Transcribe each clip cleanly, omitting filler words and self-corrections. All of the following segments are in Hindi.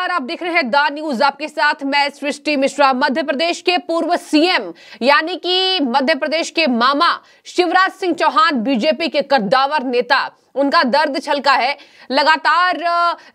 नमस्कार, आप देख रहे हैं द न्यूज। आपके साथ मैं सृष्टि मिश्रा। मध्य प्रदेश के पूर्व सीएम यानी कि मध्य प्रदेश के मामा शिवराज सिंह चौहान बीजेपी के कद्दावर नेता, उनका दर्द छलका है। लगातार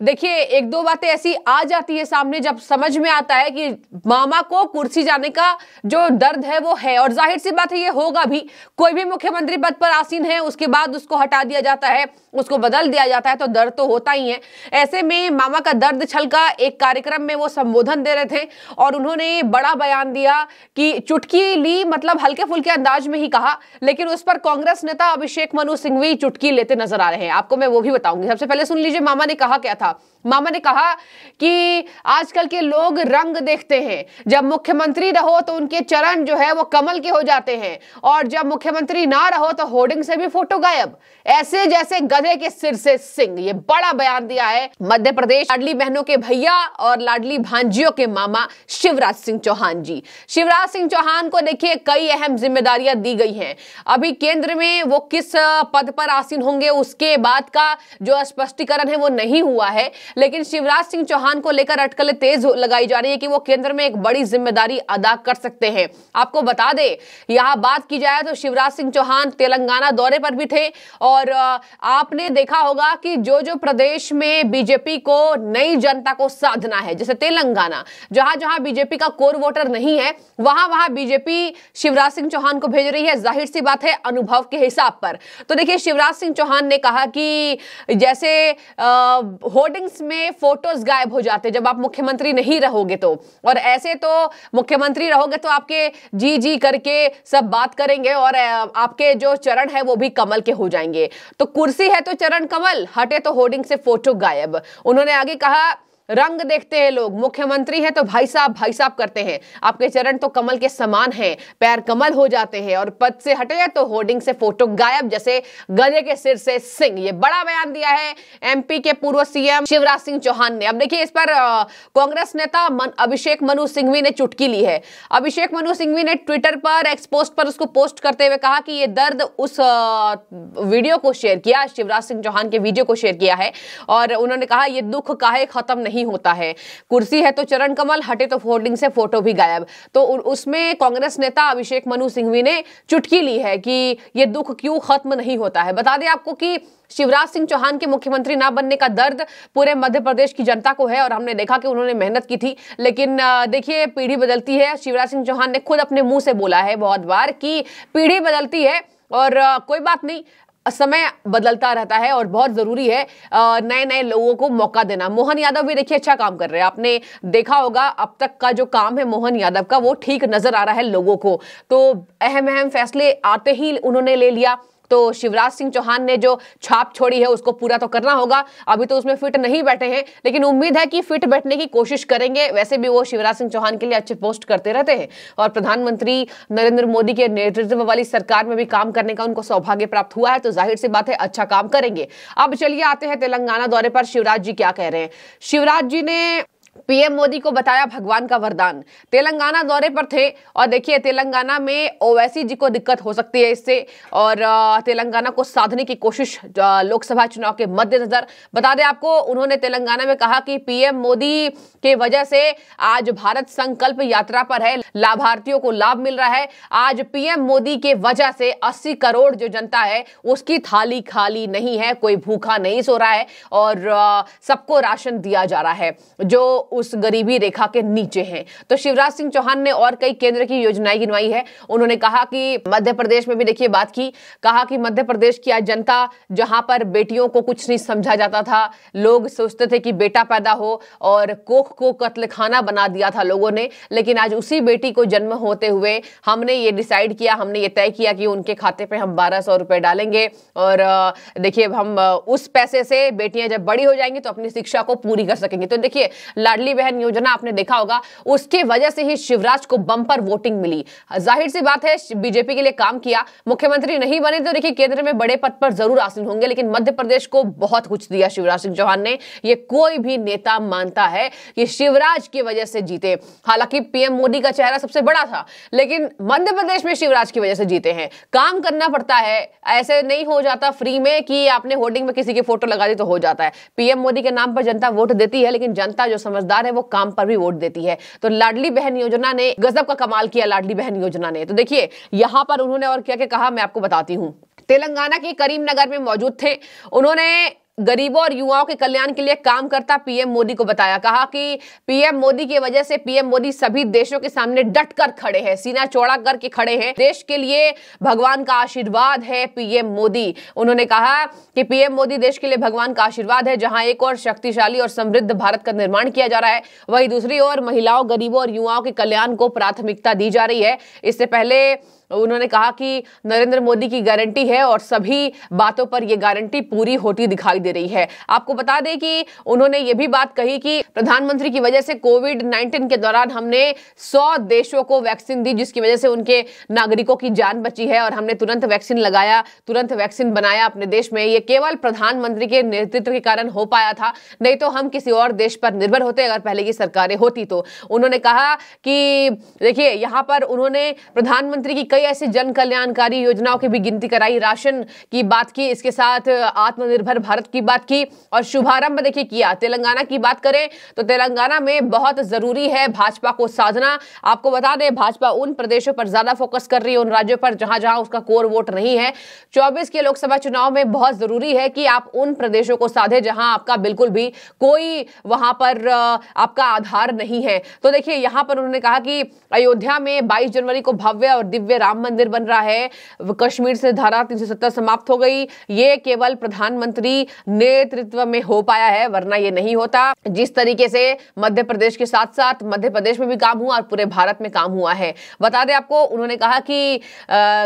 देखिए एक दो बातें ऐसी आ जाती है सामने जब समझ में आता है कि मामा को कुर्सी जाने का जो दर्द है वो है, और जाहिर सी बात है ये होगा भी। कोई भी मुख्यमंत्री पद पर आसीन है, उसके बाद उसको हटा दिया जाता है, उसको बदल दिया जाता है, तो दर्द तो होता ही है। ऐसे में मामा का दर्द छलका। एक कार्यक्रम में वो संबोधन दे रहे थे और उन्होंने बड़ा बयान दिया कि चुटकी ली, मतलब हल्के फुल्के अंदाज में ही कहा, लेकिन उस पर कांग्रेस नेता अभिषेक मनु सिंघवी चुटकी लेते नजर आ रहे हैं। आपको मैं वो भी बताऊंगी। सबसे पहले सुन लीजिए मामा ने कहा क्या था। मामा ने कहा कि आजकल के लोग रंग देखते हैं, जब मुख्यमंत्री रहो तो उनके चरण जो है वो कमल के हो जाते हैं, और जब मुख्यमंत्री ना रहो तो होर्डिंग से भी फोटो गायब, ऐसे जैसे गधे के सिर से सिंग। ये बड़ा बयान दिया है मध्य प्रदेश लाडली बहनों के भैया और लाडली भांजियों के मामा शिवराज सिंह चौहान जी। शिवराज सिंह चौहान को देखिए कई अहम जिम्मेदारियां दी गई हैं। अभी केंद्र में वो किस पद पर आसीन होंगे उसके बाद का जो स्पष्टीकरण है वो नहीं हुआ है, लेकिन शिवराज सिंह चौहान को लेकर अटकलें तेज लगाई जा रही है कि वो केंद्र में एक बड़ी जिम्मेदारी अदा कर सकते हैं। आपको बता दें, यहां बात की जाए तो शिवराज सिंह चौहान तेलंगाना दौरे पर भी थे, और आपने देखा होगा कि जो प्रदेश में बीजेपी को नई जनता को साधना है, जैसे तेलंगाना, जहां जहां बीजेपी का कोर वोटर नहीं है, वहां वहां बीजेपी शिवराज सिंह चौहान को भेज रही है। जाहिर सी बात है अनुभव के हिसाब पर। तो देखिए शिवराज सिंह चौहान ने कहा कि जैसे होर्डिंग्स में फोटोज गायब हो जाते जब आप मुख्यमंत्री नहीं रहोगे तो, और ऐसे तो मुख्यमंत्री रहोगे तो आपके जी जी करके सब बात करेंगे और आपके जो चरण है वो भी कमल के हो जाएंगे। तो कुर्सी है तो चरण कमल, हटे तो होर्डिंग से फोटो गायब। उन्होंने आगे कहा रंग देखते हैं लोग, मुख्यमंत्री है तो भाई साहब करते हैं, आपके चरण तो कमल के समान हैं, पैर कमल हो जाते हैं, और पद से हटे तो होर्डिंग से फोटो गायब, जैसे गधे के सिर से सिंग। ये बड़ा बयान दिया है एमपी के पूर्व सीएम शिवराज सिंह चौहान ने। अब देखिए इस पर कांग्रेस नेता अभिषेक मनु सिंघवी ने चुटकी ली है। अभिषेक मनु सिंघवी ने ट्विटर पर एक्स पोस्ट पर उसको पोस्ट करते हुए कहा कि ये दर्द उस वीडियो को शेयर किया, शिवराज सिंह चौहान के वीडियो को शेयर किया है, और उन्होंने कहा ये दुख काहे खत्म नहीं होता है, कुर्सी है तो चरण कमल, हटे तो होर्डिंग से फोटो भी गायब। तो उसमें कांग्रेस नेता अभिषेक मनु सिंघवी ने चुटकी ली है कि ये दुख क्यों खत्म नहीं होता है। बता दें आपको कि शिवराज सिंह चौहान के मुख्यमंत्री ना बनने का दर्द पूरे मध्य प्रदेश की जनता को है, और हमने देखा कि उन्होंने मेहनत की थी, लेकिन देखिए पीढ़ी बदलती है। शिवराज सिंह चौहान ने खुद अपने मुंह से बोला है बहुत बार कि पीढ़ी बदलती है, और कोई बात नहीं, समय बदलता रहता है और बहुत जरूरी है नए नए लोगों को मौका देना। मोहन यादव भी देखिए अच्छा काम कर रहे हैं। आपने देखा होगा अब तक का जो काम है मोहन यादव का, वो ठीक नजर आ रहा है लोगों को। तो अहम फैसले आते ही उन्होंने ले लिया। तो शिवराज सिंह चौहान ने जो छाप छोड़ी है उसको पूरा तो करना होगा। अभी तो उसमें फिट नहीं बैठे हैं, लेकिन उम्मीद है कि फिट बैठने की कोशिश करेंगे। वैसे भी वो शिवराज सिंह चौहान के लिए अच्छे पोस्ट करते रहते हैं, और प्रधानमंत्री नरेंद्र मोदी के नेतृत्व वाली सरकार में भी काम करने का उनको सौभाग्य प्राप्त हुआ है, तो जाहिर सी बात है अच्छा काम करेंगे। अब चलिए आते हैं तेलंगाना दौरे पर शिवराज जी क्या कह रहे हैं। शिवराज जी ने पीएम मोदी को बताया भगवान का वरदान। तेलंगाना दौरे पर थे, और देखिए तेलंगाना में ओवैसी जी को दिक्कत हो सकती है इससे, और तेलंगाना को साधने की कोशिश लोकसभा चुनाव के मद्देनजर। बता दें आपको, उन्होंने तेलंगाना में कहा कि पीएम मोदी के वजह से आज भारत संकल्प यात्रा पर है, लाभार्थियों को लाभ मिल रहा है। आज पीएम मोदी के वजह से 80 करोड़ जो जनता है उसकी थाली खाली नहीं है, कोई भूखा नहीं सो रहा है, और सबको राशन दिया जा रहा है जो उस गरीबी रेखा के नीचे हैं। तो शिवराज सिंह चौहान ने और कई केंद्र की योजनाएं गिनवाई है। उन्होंने कहा कि मध्य प्रदेश में भी देखिए बात की, कहा कि मध्य प्रदेश की आज जनता, जहां पर बेटियों को कुछ नहीं समझा जाता था, लोग सोचते थे कि बेटा पैदा हो और कोख को कत्लखाना बना दिया था लोगों ने, लेकिन आज उसी बेटी को जन्म होते हुए हमने ये डिसाइड किया, हमने ये तय किया कि उनके खाते पे हम 1200 रुपए डालेंगे, और देखिए हम उस पैसे से बेटियां जब बड़ी हो जाएंगी तो अपनी शिक्षा को पूरी कर सकेंगे। तो देखिए लाडली बहन योजना आपने देखा होगा, उसके वजह से ही शिवराज को बम्पर वोटिंग मिली। जाहिर सी बात है बीजेपी के लिए काम किया। मुख्यमंत्री नहीं बने तो देखिए केंद्र में बड़े पद पर जरूर आसीन होंगे, लेकिन मध्य प्रदेश को बहुत कुछ दिया शिवराज सिंह चौहान ने। ये कोई भी नेता मानता है कि शिवराज की वजह से जीते। हालांकि पीएम मोदी का चेहरा सबसे बड़ा था, लेकिन मध्य प्रदेश में शिवराज की वजह से जीते हैं। काम करना पड़ता है, ऐसे नहीं हो जाता फ्री में कि आपने होर्डिंग में किसी की फोटो लगा दी तो हो जाता है। पीएम मोदी के नाम पर जनता वोट देती है, लेकिन जनता जो समझ समझदार है वो काम पर भी वोट देती है। तो लाडली बहन योजना ने गजब का कमाल किया, लाडली बहन योजना ने। तो देखिए यहां पर उन्होंने और क्या क्या कहा, मैं आपको बताती हूं। तेलंगाना के करीमनगर में मौजूद थे, उन्होंने गरीबों और युवाओं के कल्याण के लिए काम करता पीएम मोदी को बताया। कहा कि पीएम मोदी की वजह से पीएम मोदी सभी देशों के सामने डट कर खड़े हैं, सीना चौड़ा करके खड़े हैं। देश के लिए भगवान का आशीर्वाद है पीएम मोदी। उन्होंने कहा कि पीएम मोदी देश के लिए भगवान का आशीर्वाद है। जहां एक और शक्तिशाली और समृद्ध भारत का निर्माण किया जा रहा है, वहीं दूसरी ओर महिलाओं, गरीबों और युवाओं के कल्याण को प्राथमिकता दी जा रही है। इससे पहले उन्होंने कहा कि नरेंद्र मोदी की गारंटी है और सभी बातों पर यह गारंटी पूरी होती दिखाई दे रही है। आपको बता दें कि उन्होंने यह भी बात कही कि प्रधानमंत्री की वजह से कोविड-19 के दौरान हमने 100 देशों को वैक्सीन दी, जिसकी वजह से उनके नागरिकों की जान बची है और हमने तुरंत वैक्सीन लगाया, तुरंत वैक्सीन बनाया अपने देश में। यह केवल प्रधानमंत्री के नेतृत्व के कारण हो पाया था, नहीं तो हम किसी और देश पर निर्भर होते अगर पहले की सरकारें होती तो। उन्होंने कहा कि देखिए यहां पर उन्होंने प्रधानमंत्री की ऐसी जन कल्याणकारी योजनाओं की भी गिनती कराई, राशन की बात की, इसके साथ आत्मनिर्भर भारत की बात की और शुभारंभ देखिए किया। तेलंगाना की बात करें तो तेलंगाना में बहुत जरूरी है भाजपा को साधना। आपको बता दें भाजपा उन प्रदेशों पर ज्यादा फोकस कर रही है, उन राज्यों पर जहां जहां उसका कोर वोट नहीं है। 24 के लोकसभा चुनाव में बहुत जरूरी है कि आप उन प्रदेशों को साधे जहां आपका बिल्कुल भी कोई वहां पर आपका आधार नहीं है। तो देखिए यहां पर उन्होंने कहा कि अयोध्या में 22 जनवरी को भव्य और दिव्य राम मंदिर बन रहा है। कश्मीर से धारा 370 समाप्त हो गई। ये केवल प्रधानमंत्री नेतृत्व में हो पाया है, वरना ये नहीं होता। जिस तरीके से मध्य प्रदेश के साथ साथ मध्य प्रदेश में भी काम हुआ और पूरे भारत में काम हुआ है। बता दें आपको, उन्होंने कहा कि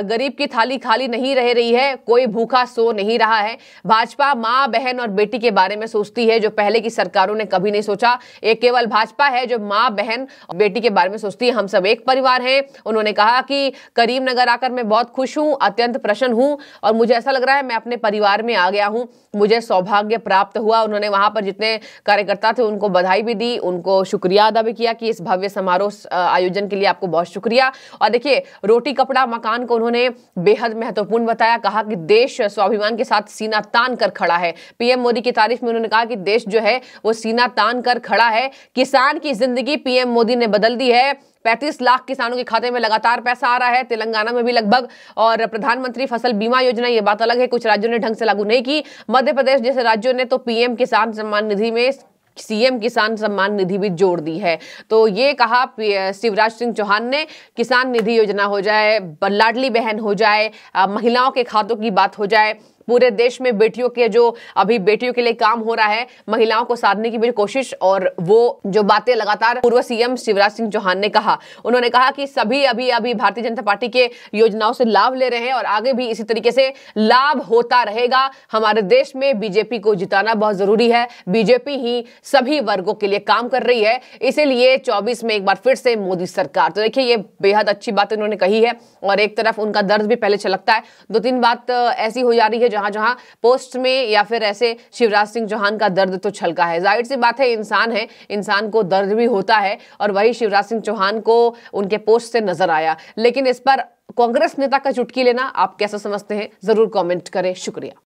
गरीब की थाली खाली नहीं रह रही है, कोई भूखा सो नहीं रहा है। भाजपा मां, बहन और बेटी के बारे में सोचती है जो पहले की सरकारों ने कभी नहीं सोचा। एक केवल भाजपा है जो मां, बहन और बेटी के बारे में सोचती है। हम सब एक परिवार हैं। उन्होंने कहा कि करीमनगर आकर मैं बहुत खुश हूं, अत्यंत प्रसन्न हूं और मुझे ऐसा लग रहा है मैं अपने परिवार में आ गया हूं, मुझे सौभाग्य प्राप्त हुआ। उन्होंने वहां पर जितने कार्यकर्ता थे उनको बधाई भी दी, उनको शुक्रिया अदा भी किया कि इस भव्य समारोह आयोजन के लिए आपको बहुत शुक्रिया। और देखिए रोटी कपड़ा मकान को उन्होंने बेहद महत्वपूर्ण बताया। कहा कि देश स्वाभिमान के साथ सीना तान कर खड़ा है। पीएम मोदी की तारीफ में उन्होंने कहा कि देश जो है वो सीना तान कर खड़ा है। किसान की जिंदगी पीएम मोदी ने बदल दी है। 35 लाख किसानों के खाते में लगातार पैसा आ रहा है, तेलंगाना में भी लगभग। और प्रधानमंत्री फसल बीमा योजना, ये बात अलग है, कुछ राज्यों ने ढंग से लागू नहीं की। मध्य प्रदेश जैसे राज्यों ने तो पीएम किसान सम्मान निधि में सीएम किसान सम्मान निधि भी जोड़ दी है। तो ये कहा शिवराज सिंह चौहान ने, किसान निधि योजना हो जाए, लाडली बहन हो जाए, महिलाओं के खातों की बात हो जाए, पूरे देश में बेटियों के जो अभी बेटियों के लिए काम हो रहा है, महिलाओं को साधने की भी कोशिश, और वो जो बातें लगातार पूर्व सीएम शिवराज सिंह चौहान ने कहा। उन्होंने कहा कि सभी अभी भारतीय जनता पार्टी के योजनाओं से लाभ ले रहे हैं और आगे भी इसी तरीके से लाभ होता रहेगा। हमारे देश में बीजेपी को जिताना बहुत जरूरी है। बीजेपी ही सभी वर्गों के लिए काम कर रही है, इसीलिए 24 में एक बार फिर से मोदी सरकार। तो देखिए ये बेहद अच्छी बात उन्होंने कही है और एक तरफ उनका दर्द भी पहले छलकता है। 2-3 बात ऐसी हो जा रही है जहां जहां पोस्ट में या फिर ऐसे शिवराज सिंह चौहान का दर्द तो छलका है। जाहिर सी बात है, इंसान है, इंसान को दर्द भी होता है और वही शिवराज सिंह चौहान को उनके पोस्ट से नजर आया। लेकिन इस पर कांग्रेस नेता का चुटकी लेना आप कैसा समझते हैं, जरूर कमेंट करें। शुक्रिया।